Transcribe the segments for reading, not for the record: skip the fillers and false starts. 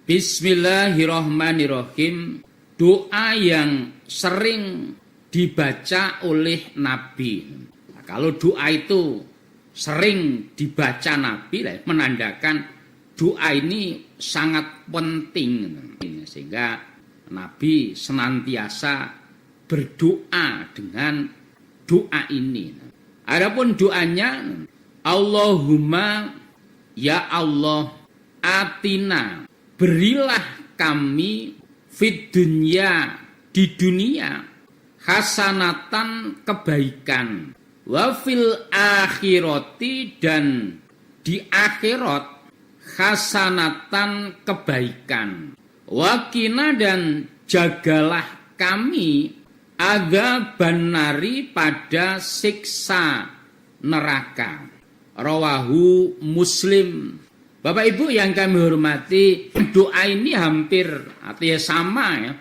Bismillahirrahmanirrahim. Doa yang sering dibaca oleh Nabi. Nah, kalau doa itu sering dibaca Nabi, menandakan doa ini sangat penting. Sehingga Nabi senantiasa berdoa dengan doa ini. Adapun doanya, Allahumma ya Allah atina, berilah kami fid dunya, di dunia, hasanatan, kebaikan, wa fil akhirati, dan di akhirat, hasanatan, kebaikan, wakina, dan jagalah kami adzaban nari, pada siksa neraka. Rawahu Muslim. Bapak Ibu yang kami hormati, doa ini hampir artinya sama ya.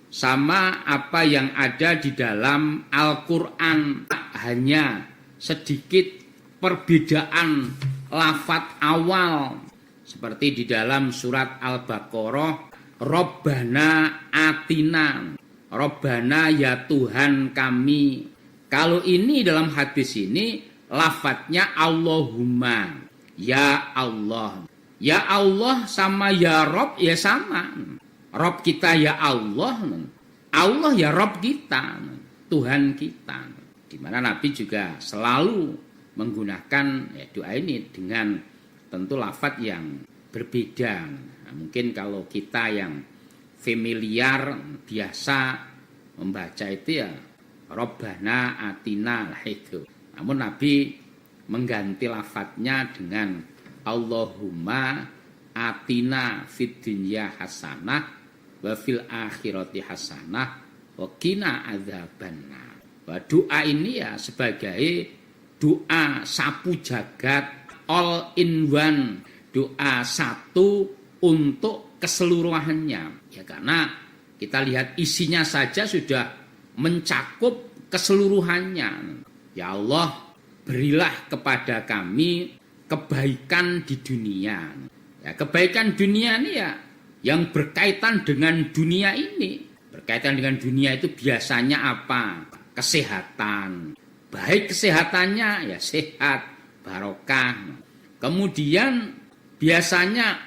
Sama apa yang ada di dalam Al-Qur'an, hanya sedikit perbedaan lafadz awal. Seperti di dalam surat Al-Baqarah, Rabbana atina, Rabbana ya Tuhan kami. Kalau ini dalam hadis ini lafadznya Allahumma, ya Allah. Ya Allah sama ya Rob ya sama. Rob kita ya Allah, Allah ya Rob kita, Tuhan kita. Di mana Nabi juga selalu menggunakan doa ini dengan tentu lafadz yang berbeda. Nah, mungkin kalau kita yang familiar biasa membaca itu ya Rabbana atina lah itu. Namun Nabi mengganti lafadznya dengan Allahumma atina fid dunya hasanah wa fil akhirati hasanah wa qina adzabannar. Doa ini ya sebagai doa sapu jagat, all in one, doa satu untuk keseluruhannya. Ya karena kita lihat isinya saja sudah mencakup keseluruhannya. Ya Allah, berilah kepada kami kebaikan di dunia. Ya, kebaikan dunia ini ya yang berkaitan dengan dunia ini. Berkaitan dengan dunia itu biasanya apa? Kesehatan. Baik kesehatannya ya sehat, barokah. Kemudian biasanya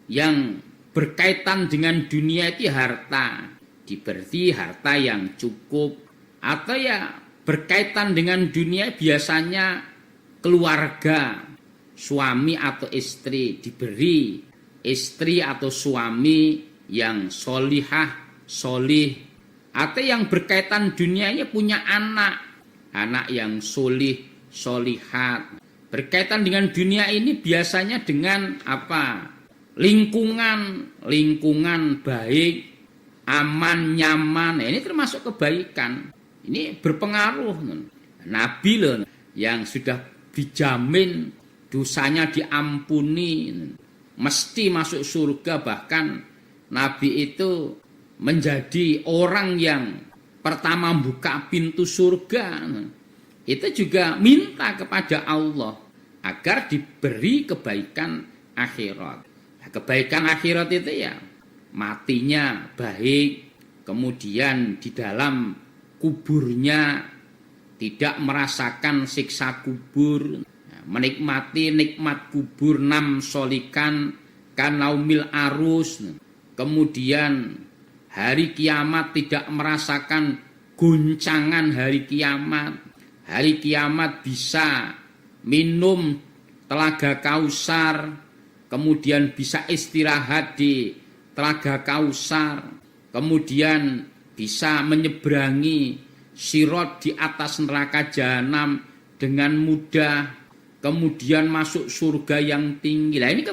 yang berkaitan dengan dunia itu harta. Diberi harta yang cukup. Atau ya berkaitan dengan dunia biasanya keluarga, suami atau istri, diberi istri atau suami yang solihah, solih. Atau yang berkaitan dunianya punya anak yang solih, solihat. Berkaitan dengan dunia ini biasanya dengan apa? Lingkungan baik, aman, nyaman. Ini termasuk kebaikan. Ini berpengaruh. Nabi loh yang sudah dijamin dosanya diampuni, mesti masuk surga. Bahkan Nabi itu menjadi orang yang pertama buka pintu surga. Itu juga minta kepada Allah agar diberi kebaikan akhirat. Nah, kebaikan akhirat itu ya matinya baik, kemudian di dalam kuburnya tidak merasakan siksa kubur, menikmati nikmat kubur, nam solikan kanaumil arus. Kemudian hari kiamat tidak merasakan goncangan hari kiamat. Hari kiamat bisa minum telaga Kausar, kemudian bisa istirahat di telaga Kausar, kemudian bisa menyeberangi Sirat di atas neraka jahanam dengan mudah, kemudian masuk surga yang tinggi. Nah, ini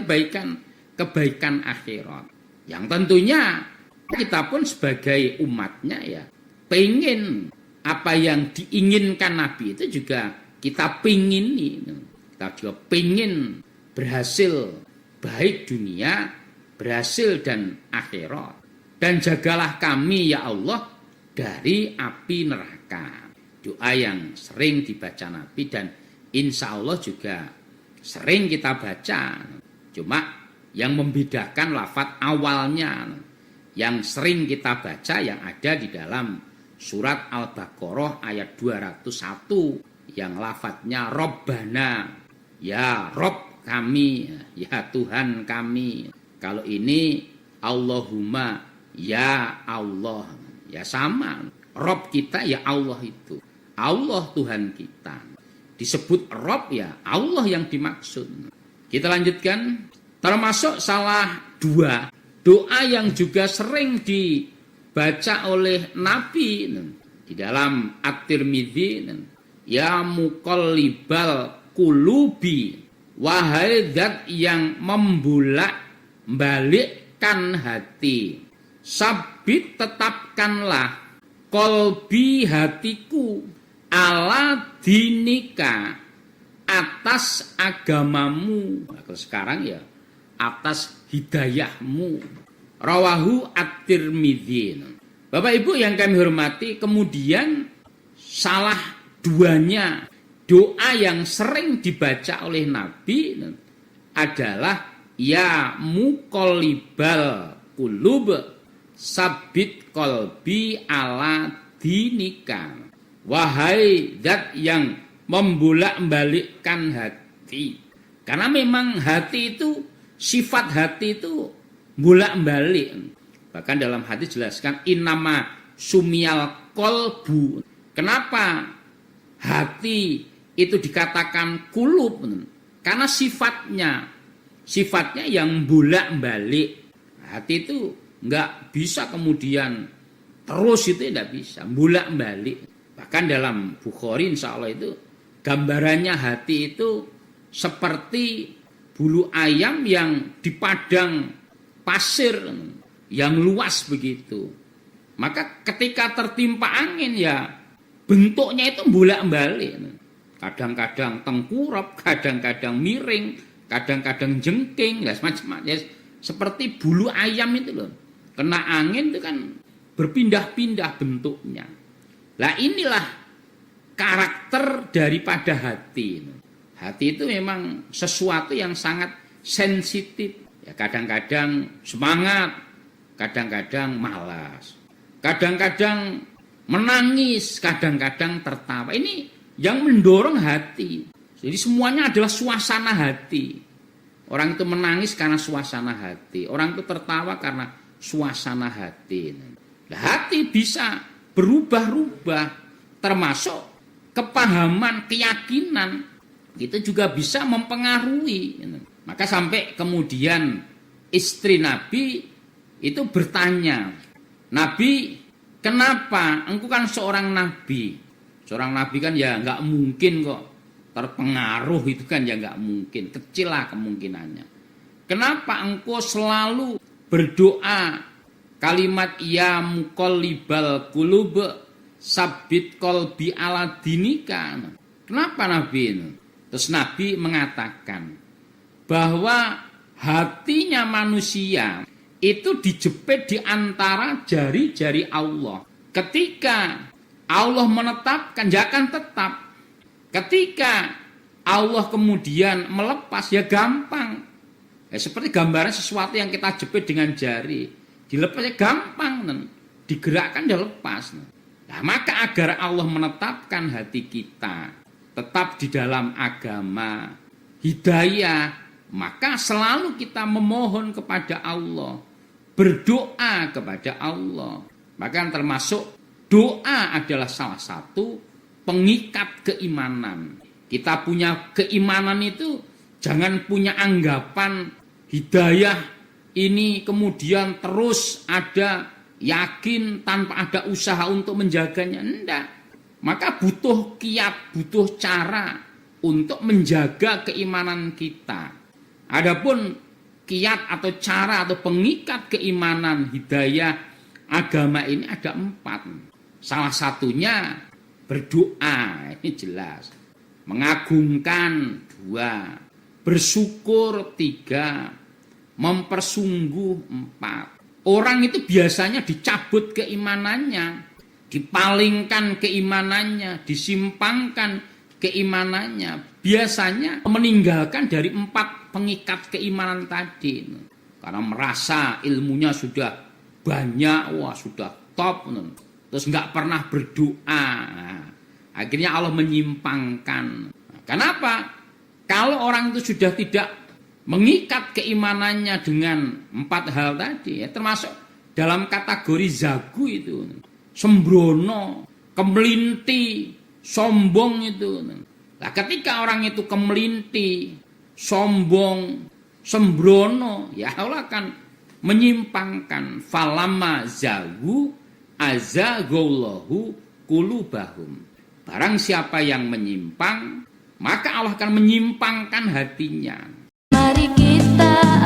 kebaikan akhirat. Yang tentunya kita pun sebagai umatnya ya pengen apa yang diinginkan Nabi itu juga kita pingini. Kita juga pengen berhasil baik dunia, berhasil dan akhirat. Dan jagalah kami ya Allah dari api neraka. Doa yang sering dibaca Nabi dan insya Allah juga sering kita baca. Cuma yang membedakan lafadz awalnya yang sering kita baca yang ada di dalam surat Al-Baqarah ayat 201 yang lafadznya Rabbana, ya Rob kami, ya Tuhan kami. Kalau ini Allahumma, ya Allah, ya sama. Rob kita ya Allah itu, Allah Tuhan kita. Disebut Rob ya Allah yang dimaksud. Kita lanjutkan. Termasuk salah dua doa yang juga sering dibaca oleh Nabi di dalam At-Tirmidzi, ya muqallibal qulubi, wahai zat yang membolak-balikkan hati, sabit tetapkanlah kolbi hatiku ala dinika, atas agamamu. Nah, kalau sekarang ya atas hidayahmu. Rawahu At-Tirmidzi. Bapak Ibu yang kami hormati, kemudian salah duanya doa yang sering dibaca oleh Nabi adalah ya muqallibal qulub, sabit qalbi ala dinika. Wahai zat yang membolak-balikkan hati. Karena memang hati itu, sifat hati itu bolak-balik. Bahkan dalam hadis jelaskan innama sumiyal qalbu. Kenapa hati itu dikatakan kulub? Karena sifatnya yang bolak-balik. Hati itu nggak bisa kemudian terus, itu tidak bisa, bolak-balik. Bahkan dalam Bukhari insya Allah itu gambarannya hati itu seperti bulu ayam yang di padang pasir yang luas begitu. Maka ketika tertimpa angin ya bentuknya itu bolak-balik. Kadang-kadang tengkurap, kadang-kadang miring, kadang-kadang jengking, ya semacam ya, seperti bulu ayam itu loh. Kena angin itu kan berpindah-pindah bentuknya. Lah inilah karakter daripada hati. Hati itu memang sesuatu yang sangat sensitif. Ya, kadang-kadang semangat, kadang-kadang malas, kadang-kadang menangis, kadang-kadang tertawa. Ini yang mendorong hati. Jadi semuanya adalah suasana hati. Orang itu menangis karena suasana hati. Orang itu tertawa karena suasana hati. Nah, hati bisa berubah-ubah, termasuk kepahaman, keyakinan, itu juga bisa mempengaruhi. Maka sampai kemudian istri Nabi itu bertanya, Nabi, kenapa? Engkau kan seorang Nabi. Seorang Nabi kan ya nggak mungkin kok terpengaruh, itu kan ya nggak mungkin. Kecil lah kemungkinannya. Kenapa engkau selalu berdoa kalimat ya muqallibal qulub, sabit qalbi ala dinika? Kenapa Nabi ini? Terus Nabi mengatakan bahwa hatinya manusia itu dijepit di antara jari-jari Allah. Ketika Allah menetapkan, ya akan tetap. Ketika Allah kemudian melepas, ya gampang. Ya, seperti gambaran sesuatu yang kita jepit dengan jari. Dilepasnya gampang, digerakkan dia lepas. Nah, maka agar Allah menetapkan hati kita tetap di dalam agama hidayah, maka selalu kita memohon kepada Allah, berdoa kepada Allah. Maka termasuk doa adalah salah satu pengikat keimanan. Kita punya keimanan itu jangan punya anggapan hidayah ini kemudian terus ada, yakin tanpa ada usaha untuk menjaganya. Enggak. Maka butuh kiat, butuh cara untuk menjaga keimanan kita. Adapun kiat atau cara atau pengikat keimanan hidayah agama ini ada 4. Salah satunya berdoa, ini jelas. Mengagungkan 2, bersyukur 3, mempersungguh 4. Orang itu biasanya dicabut keimanannya, dipalingkan keimanannya, disimpangkan keimanannya, biasanya meninggalkan dari 4 pengikat keimanan tadi. Karena merasa ilmunya sudah banyak, wah sudah top, terus nggak pernah berdoa. Akhirnya Allah menyimpangkan. Kenapa? Kalau orang itu sudah tidak mengikat keimanannya dengan 4 hal tadi, ya, termasuk dalam kategori zagu itu, sembrono, kemelinti, sombong itu. Nah, ketika orang itu kemelinti, sombong, sembrono, ya Allah akan menyimpangkan. Falama zagu azagullahu qulubahum. Barang siapa yang menyimpang, maka Allah akan menyimpangkan hatinya. Mari kita